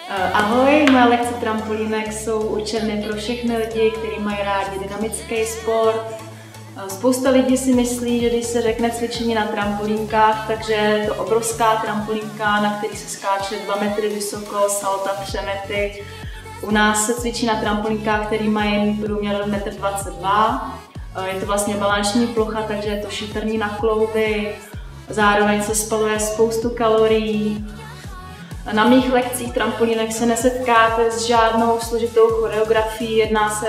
Ahoj, moje lekce trampolínek jsou určeny pro všechny lidi, kteří mají rádi dynamický sport. Spousta lidí si myslí, že když se řekne cvičení na trampolínkách, takže je to obrovská trampolínka, na který se skáče 2 metry vysoko, salta, přemety. U nás se cvičí na trampolínkách, který mají průměr 1,22 m. Je to vlastně balanční plocha, takže je to šetrný na klouby. Zároveň se spaluje spoustu kalorií. Na mých lekcích trampolínek se nesetkáte s žádnou složitou choreografií, jedná se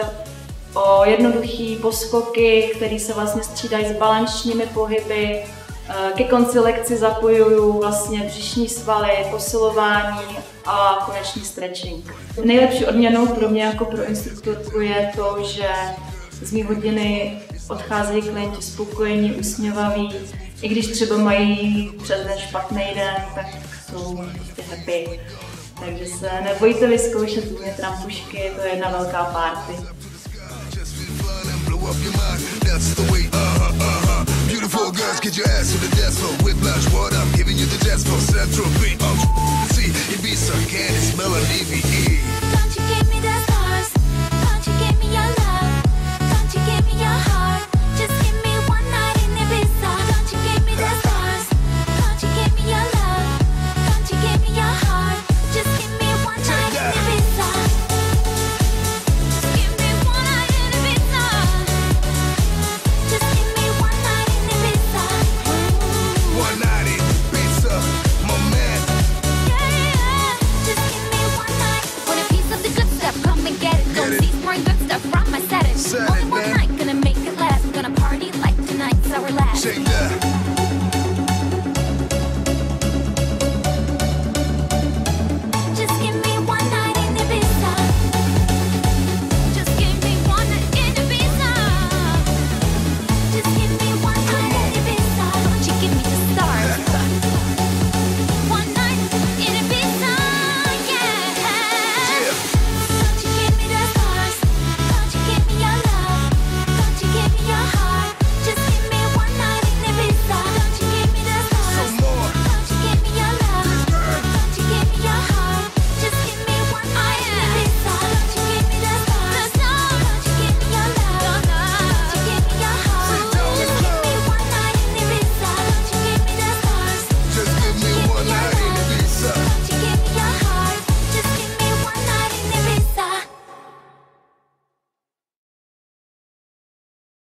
o jednoduché poskoky, které se vlastně střídají s balančními pohyby. Ke konci lekci zapojuju vlastně břišní svaly, posilování a konečný stretching. Nejlepší odměnou pro mě jako pro instruktorku je to, že z mý hodiny odcházejí klienti spokojení, usměvaví. I když třeba mají přes den špatný den, tak jsou prostě happy. Takže se nebojte vyzkoušet u mě trampušky, to je jedna velká party. Beautiful girls, get your ass to the dance floor. Whiplash, what I'm giving you the dance floor. Central beat.